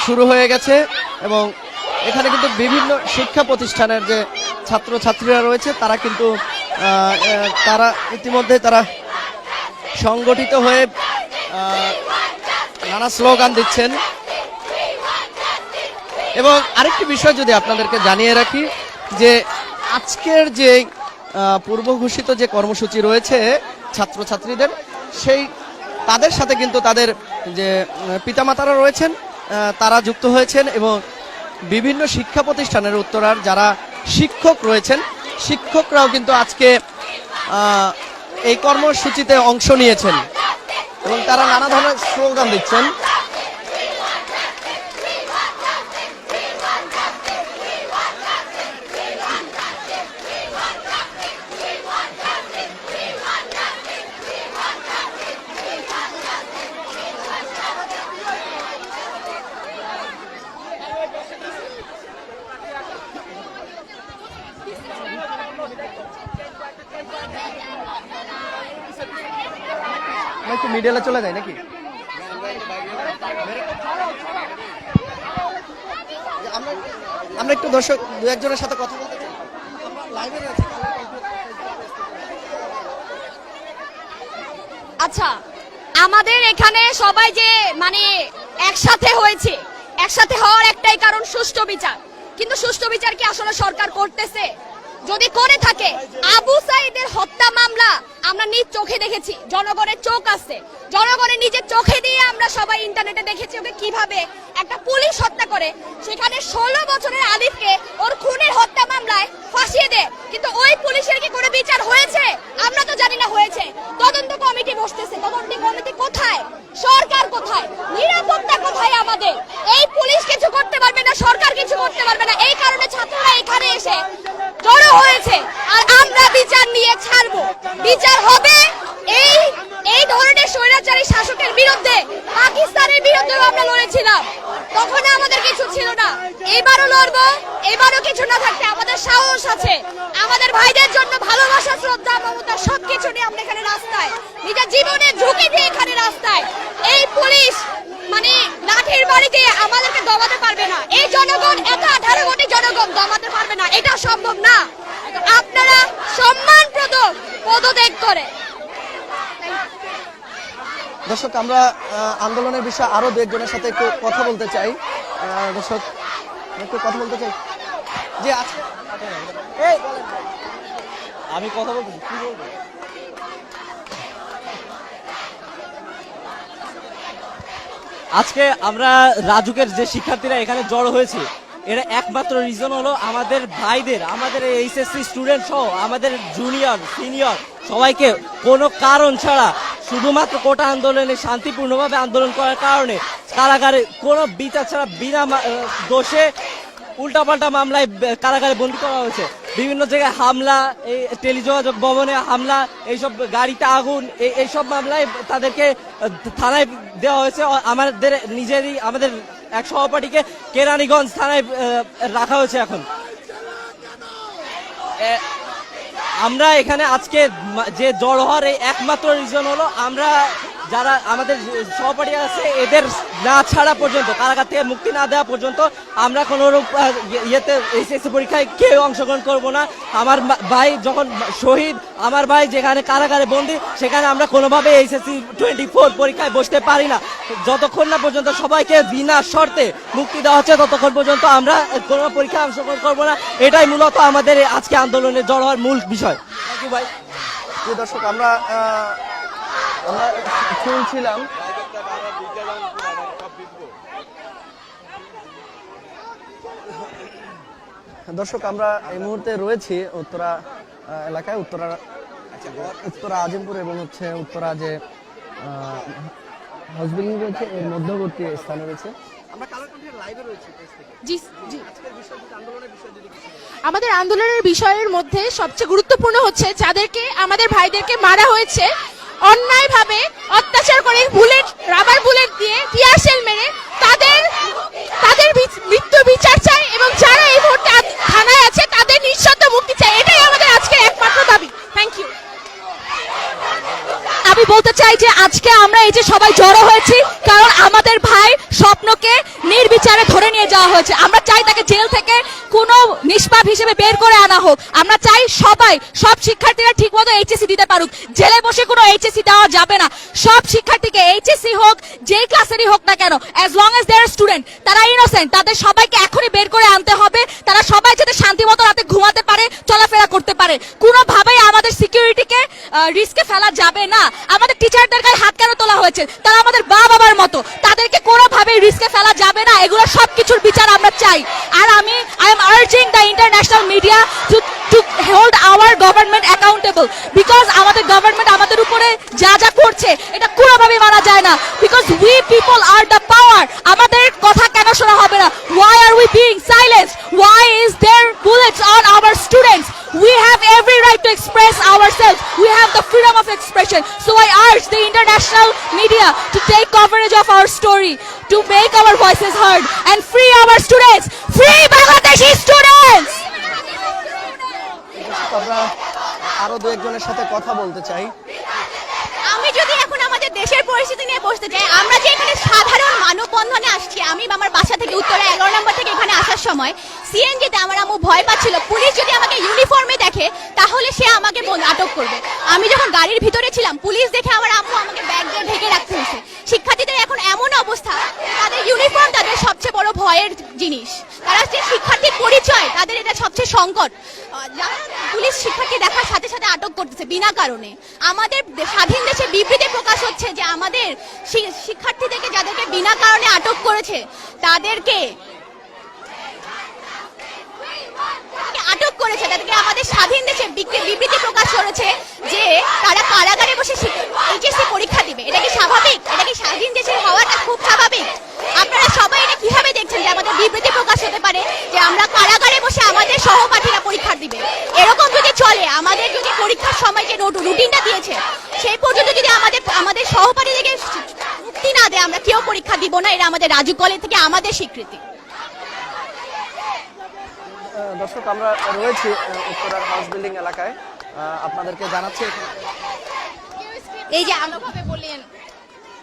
শুরু হয়ে গেছে এবং এখানে কিন্তু বিভিন্ন শিক্ষা প্রতিষ্ঠানের যে ছাত্রছাত্রীরা রয়েছে তারা কিন্তু তারা ইতিমধ্যে তারা সংগঠিত হয়ে নানা স্লোগান দিচ্ছেন। এবং আরেকটি বিষয় যদি আপনাদেরকে জানিয়ে রাখি যে আজকের যে পূর্ব ঘোষিত যে কর্মসূচি রয়েছে ছাত্রছাত্রীদের, সেই তাদের সাথে কিন্তু তাদের যে পিতামাতারা রয়েছেন তারা যুক্ত হয়েছেন এবং বিভিন্ন শিক্ষা প্রতিষ্ঠানের উত্তরার যারা শিক্ষক রয়েছেন শিক্ষকরাও কিন্তু আজকে এই কর্মসূচিতে অংশ নিয়েছেন এবং তারা নানা ধরনের স্লোগান দিচ্ছেন। একটু মিডিয়ালে চলে যায় নাকি? আমরা একটু দর্শক দু একজনের সাথে কথা বলতে চাই। আচ্ছা, আমাদের এখানে সবাই যে মানে একসাথে হয়েছে, একসাথে হওয়ার একটাই কারণ সুষ্ঠু বিচার। কিন্তু সুষ্ঠু বিচার কি আসলে সরকার করতেছে? যদি করে থাকে, আবু সাইদের হত্যা মামলা আমরা নিজ চোখে দেখেছি, জনগণের চোখ আছে, জনগণের নিজের চোখে দিয়ে আমরা সবাই ইন্টারনেটে দেখেছি ওকে কিভাবে একটা পুলিশ হত্যা করে, সেখানে 16 বছরের আলিফকে ওর খুনের হত্যা মামলায় ফাঁসিয়ে দেয়। কিন্তু ওই পুলিশের কি কোনো বিচার হয়েছে? আমরা তো জানি না হয়েছে। তদন্ত কমিটি বসতেছে, তদন্ত কমিটি কোথায়? সরকার কোথায়? নিরাপত্তা কোথায় আমাদের? এই পুলিশ কিছু করতে পারবে না, সরকার কিছু করতে পারবে না। এই কারণে ছাত্ররা এখানে এসে জড়ো হয়েছে আর আমরা বিচার নিয়ে ছাড়বো। বিচার হবে এই ধরনের স্বৈরাচারী শাসকের বিরুদ্ধে। পাকিস্তানের বিরুদ্ধেও আমরা লড়েছিলাম, তখন আমাদের কিছু ছিল না। এবারও লড়বো, এবারও কিছু না থাকতে আমাদের সাহস আছে। আমাদের ভাইদের জন্য ভালোবাসা, শ্রদ্ধা, মমতা সবকিছু নিয়ে আমরা এখানে রাস্তায়, নিজের জীবনের ঝুঁকি দিয়ে এখানে রাস্তায়। এই পুলিশ মানে লাঠির বাড়ি দিয়ে আমাদেরকে দমাতে পারবে না। এই জনগণ, এত 18 কোটি জনগণ দমাতে পারবে না, এটা সম্ভব না। আপনারা সম্মানপ্রদ পদত্যাগ করে। দর্শক, আমরা আন্দোলনের বিষয়ে আরো দু একজনের সাথে একটু কথা বলতে চাই। দর্শক, একটু কথা বলতে চাই যে আজকে আমি কথা বলতে কি বলবো? আজকে আমরা রাজুকের যে শিক্ষার্থীরা এখানে জড়ো হয়েছে, এর একমাত্র রিজন হলো আমাদের ভাইদের, আমাদের এইচএসসি স্টুডেন্ট সহ আমাদের জুনিয়র সিনিয়র সবাইকে কোনো কারণ ছাড়া শুধুমাত্র কোটা আন্দোলনে শান্তিপূর্ণভাবে আন্দোলন করার কারণে কারাগারে কোনো বিচার ছাড়া বিনা দোষে উল্টাপাল্টা মামলায় কারাগারে বন্দী করা হয়েছে। বিভিন্ন জায়গায় হামলা, এই টেলিযোগাযোগ ভবনে হামলা, এইসব গাড়িতে আগুন, এইসব মামলায় তাদেরকে থানায় দেওয়া হয়েছে। আমাদের নিজেরই আমাদের এক সহপাঠীকে কেরানীগঞ্জ থানায় রাখা হয়েছে। এখন আমরা এখানে আজকে যে জড়ো হওয়ার এই একমাত্র রিজন হলো আমরা যারা আমাদের সহপাঠী আছে এদের না ছাড়া পর্যন্ত, কারাগার থেকে মুক্তি না দেওয়া পর্যন্ত আমরা কোনোরূপ ইয়েতে এইচএসসি পরীক্ষায় কেউ অংশগ্রহণ করব না। আমার ভাই যখন শহীদ, আমার ভাই যেখানে কারাগারে বন্দী, সেখানে আমরা কোনোভাবে এইচএসসি 24 পরীক্ষায় বসতে পারি না। যতক্ষণ না পর্যন্ত সবাইকে বিনা শর্তে মুক্তি দেওয়া হচ্ছে ততক্ষণ পর্যন্ত আমরা কোনো পরীক্ষায় অংশগ্রহণ করব না। এটাই মূলত আমাদের আজকে আন্দোলনে জড়ো হওয়ার মূল বিষয়। থ্যাংক ইউ ভাই। দর্শক, আমরা শুনছিলাম দর্শক, আমরা এই মুহূর্তে রয়েছি উত্তরা এলাকায়, উত্তরা আজিমপুর এবং হচ্ছে উত্তরা যে হাউস বিল্ডিং রয়েছে এর মধ্যবর্তী স্থানে রয়েছে। আমরা কালারকণ্ঠের লাইভে রয়েছি। জি জি, আমাদের আন্দোলনের বিষয়ের মধ্যে সবচেয়ে গুরুত্বপূর্ণ হচ্ছে যাদেরকে, আমাদের ভাইদেরকে মারা হয়েছে অন্যায়ভাবে, অত্যাচার করে, বুলেট, রাবার বুলেট দিয়ে, টিয়ার শেল মেরে তাদের মৃত্যু বিচার চাই এবং যারা এই মুহূর্তে থানায় আছে তাদের নিঃশর্ত মুক্তি চাই। এটাই আমাদের আজকের একমাত্র দাবি। Thank you. আমি বলতে চাই যে আজকে আমরা এই যে সবাই জড়ো হয়েছি, কারণ আমাদের ভাই স্বপ্নকে নির্বিচারে ধরে নিয়ে যাওয়া হয়েছে। আমরা চাই তাকে জেল থেকে কোনো নিষ্পাপ হিসেবে বের করে আনা হোক। আমরা চাই সব শিক্ষার্থীরা ঠিকমতো এইচএসসি দিতে পারুক। জেলে বসে কোনো এইচএসসি দেওয়া যাবে না। সব শিক্ষার্থীকে এইচএসসি হোক, যেই ক্লাসেরই হোক না কেন, as long age they R student, তারা ইনোসেন্ট, তাদের সবাইকে এখনই বের করে আনতে হবে। তারা সবাই যাতে শান্তিমতো রাতে ঘুমাতে পারে, চলাফেরা করতে পারে। কোনোভাবেই আমাদের সিকিউরিটিকে রিস্কে ফেলা যাবে না। আমাদের টিচারদের গায়ে হাত কেন তোলা হয়েছে? তারা আমাদের বাবার মতো, তাদেরকে কোনোভাবেই রিস্কে ফেলা যাবে না। এগুলো সবকিছুর বিচার আমরা চাই। আর I am urging the international media to hold our government accountable, because আমাদের গভর্নমেন্ট আমাদের উপরে যা করছে এটা কোনোভাবেই মানা যায় না। because we people are the power. আমাদের কথা কেন শোনা হবে না? why are we being silenced? why is there bullets on our students? we have every right to express ourselves. we have the freedom of expression. so I urge the international media to take coverage of our story, to make our voices heard and free our students. free Bangladeshi students. আমরা আরো দু একজনের সাথে কথা বলতে চাই। আমি যদি এখন আমাদের দেশের পরিস্থিতি নিয়ে বসতে চাই, আমরা যে এখানে সাধারণ মানববন্ধনে আসছি, আমি আমার বাসা থেকে উত্তরা 11 নম্বর থেকে এখানে আসার সময় সিএনজিতে আমার আম্মু ভয় পাচ্ছিল পুলিশ যদি আমাকে ইউনিফর্মে দেখে তাহলে সে আমাকে আটক করবে। আমি যখন গাড়ির ভিতরে ছিলাম পুলিশ দেখে আমার আম্মু আমাকে ব্যাগ দিয়ে ঢেকে রাখতে হয়েছে। শিক্ষার্থীদের এখন এমন অবস্থা, তাদের ইউনিফর্ম তাদের সবচেয়ে বড় ভয়ের জিনিস। তারা যে শিক্ষার্থীর পরিচয়, তাদের এটা সবচেয়ে সংকট। পুলিশ শিক্ষার্থী দেখার সাথে সাথে আটক করতেছে বিনা কারণে। আমাদের স্বাধীন দেশে বিবৃতি প্রকাশ হচ্ছে যে আমাদের শিক্ষার্থীদেরকে যাদেরকে বিনা কারণে আটক করেছে তাদেরকে তাদেরকে আমাদের স্বাধীন দেশে বিবৃতি প্রকাশ করেছে যে তারা কারাগারে বসে এইচএসসি পরীক্ষা দিবে। এটা কি স্বাভাবিক? এটা কি স্বাধীন দেশের হওয়াটা খুব স্বাভাবিক? আপনারা সবাই এটা কিভাবে দেখছেন যে আমাদের বিবৃতি প্রকাশ হতে পারে যে আমরা কারাগারে বসে আমাদের সহপাঠীরা পরীক্ষা দিবে? এরকম যদি চলে, আমাদের যদি পরীক্ষার সময় যে রুটিনটা দিয়েছে সেই পর্যন্ত যদি আমাদের সহপাঠীদেরকে মুক্তি না দেয়, আমরা কেউ পরীক্ষা দিব না। এটা আমাদের রাজু কলেজ থেকে আমাদের স্বীকৃতি। দর্শক, আমরা রয়েছি উত্তরার হাউস বিল্ডিং এলাকায়। আপনাদেরকে জানাচ্ছি এই যে ভাবে বললেন,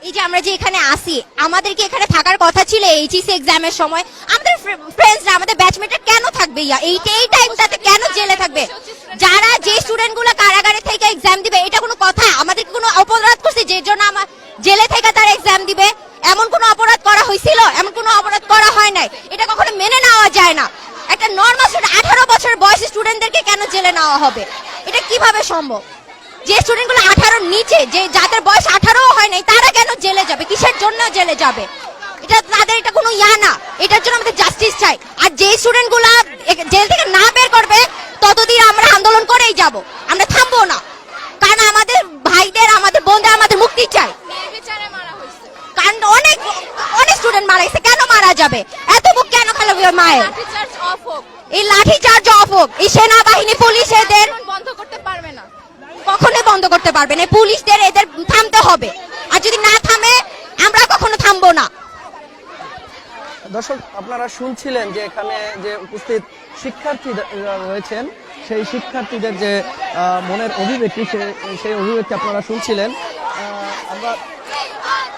এই যে আমরা যে এখানে আসি, আমাদেরকে এখানে থাকার কথা ছিল এইচএসসি এক্সামের সময়। আমাদের ফ্রেন্ডসরা, আমাদের ব্যাচমেটরা কেন থাকবে? এই টাইমটাতে কেন জেলে থাকবে? যারা যে স্টুডেন্টগুলো কারাগারে থেকে এক্সাম দিবে, এটা কোনো কথা? আমাদেরকে কোনো অপরাধ করছে যে জন্য আমার জেলে থেকে তারা এক্সাম দিবে? এমন কোনো অপরাধ করা হয়েছিল? এমন কোনো অপরাধ করা হয় নাই। এটা কখনো মেনে নেওয়া যায় না। একটা নর্মাল স্টুডেন্ট, 18 বছর বয়সী স্টুডেন্টদেরকে কেন জেলে নেওয়া হবে? এটা কিভাবে সম্ভব? যে স্টুডেন্টগুলো 18 নিচে, যে যাদের বয়স 18ও হয় নাই, তারা কেন জেলে যাবে? কিসের জন্য জেলে যাবে? এটা তাদের এটা কোনো না। এটার জন্য আমাদের জাস্টিস চাই। আর যে স্টুডেন্টগুলো জেল থেকে না বের করবে ততদিন আমরা আন্দোলন করেই যাব, আমরা থামবো না। কারণ আমাদের ভাইদের, আমাদের বোনদের, আমাদের মুক্তি চাই। কারণ অনেক স্টুডেন্ট মারা গেছে, কেন মারা যাবে? এত বুক কেন খালাবে মায়ের? এই লাঠি চার্জ অফ হোক। এই সেনাবাহিনী, পুলিশ এদের বন্ধ করতে পারবে না, কখনোই বন্ধ করতে পারবে না। পুলিশদের এদের থামতে হবে। আর যদি না থামে আমরা কখনো থামবো না। দর্শক, আপনারা শুনছিলেন যে এখানে যে উপস্থিত শিক্ষার্থীরা রয়েছেন, সেই শিক্ষার্থীদের যে মনের অভিব্যক্তি, সেই অভিব্যক্তি আপনারা শুনছিলেন।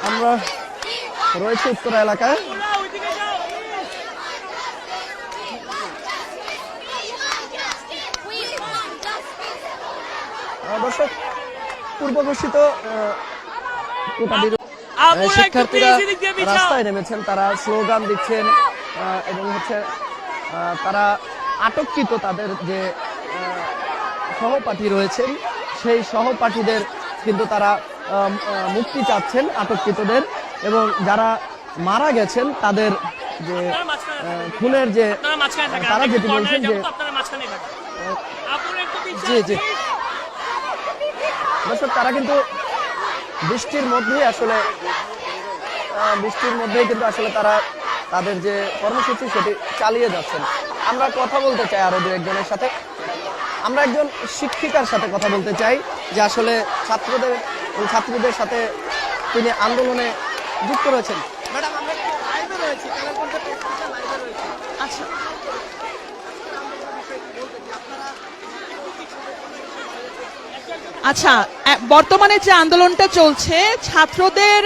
আমরা রয়েছে উত্তরা এলাকায়। দর্শক, পূর্ব ঘোষিত শিক্ষার্থীরা রাস্তায় নেমেছেন, তারা স্লোগান দিচ্ছেন এবং তারা আটককৃত তাদের যে সহপাঠী রয়েছেন সেই সহপাঠীদের কিন্তু তারা মুক্তি চাচ্ছেন, আটককৃতদের। এবং যারা মারা গেছেন তাদের যে খুনের যে তারা যেটি বলছেন যে জি জি দর্শক, তারা কিন্তু বৃষ্টির মধ্যেই কিন্তু আসলে তারা তাদের যে কর্মসূচি সেটি চালিয়ে যাচ্ছেন। আমরা কথা বলতে চাই আরো দু একজনের সাথে। আমরা একজন শিক্ষিকার সাথে কথা বলতে চাই যে আসলে ছাত্রীদের সাথে তিনি আন্দোলনে যুক্ত রয়েছেন। ম্যাডাম, আমরা লাইভে রয়েছি, আচ্ছা, আচ্ছা, বর্তমানে যে আন্দোলনটা চলছে ছাত্রদের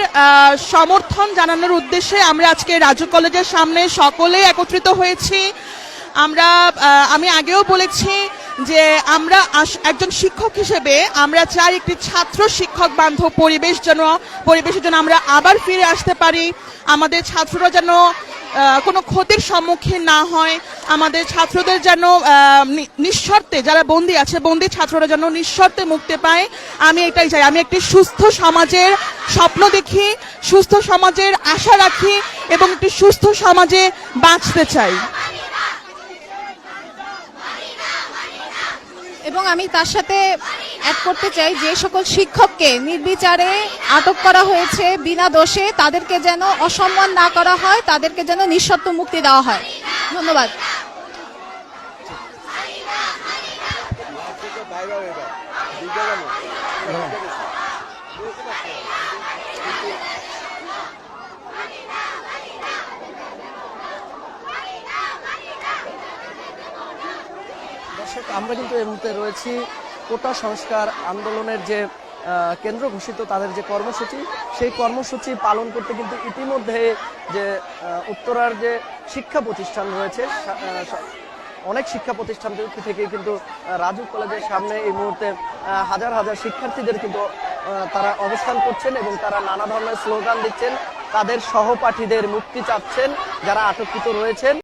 সমর্থন জানানোর উদ্দেশ্যে আমরা আজকে রাজু কলেজের সামনে সকলে একত্রিত হয়েছি। আমি আগেও বলেছি যে আমরা একজন শিক্ষক হিসেবে আমরা চাই একটি ছাত্র শিক্ষক বান্ধব পরিবেশের জন্য আমরা আবার ফিরে আসতে পারি। আমাদের ছাত্ররা যেন কোনো ক্ষতির সম্মুখীন না হয়, আমাদের ছাত্রদের যেন নিঃশর্তে, যারা বন্দী আছে বন্দী ছাত্ররা যেন নিঃশর্তে মুক্তি পায়। আমি এটাই চাই। আমি একটি সুস্থ সমাজের স্বপ্ন দেখি, সুস্থ সমাজের আশা রাখি এবং একটি সুস্থ সমাজে বাঁচতে চাই। এবং আমি তার সাথে অ্যাড করতে চাই যে সকল শিক্ষককে নির্বিচারে আটক করা হয়েছে বিনা দোষে, তাদেরকে যেন অসম্মান না করা হয়, তাদেরকে যেন নিঃশর্ত মুক্তি দেওয়া হয়। ধন্যবাদ। দর্শক, আমরা কিন্তু এই মুহূর্তে রয়েছি কোটা সংস্কার আন্দোলনের যে কেন্দ্র ঘোষিত তাদের যে কর্মসূচি, সেই কর্মসূচি পালন করতে কিন্তু ইতিমধ্যে যে উত্তরার যে শিক্ষা প্রতিষ্ঠান রয়েছে, অনেক শিক্ষা প্রতিষ্ঠান থেকে কিন্তু রাজু কলেজের সামনে এই মুহূর্তে হাজার হাজার শিক্ষার্থীদের কিন্তু তারা অবস্থান করছেন এবং তারা নানা ধরনের স্লোগান দিচ্ছেন, তাদের সহপাঠীদের মুক্তি চাচ্ছেন যারা আটককৃত রয়েছেন।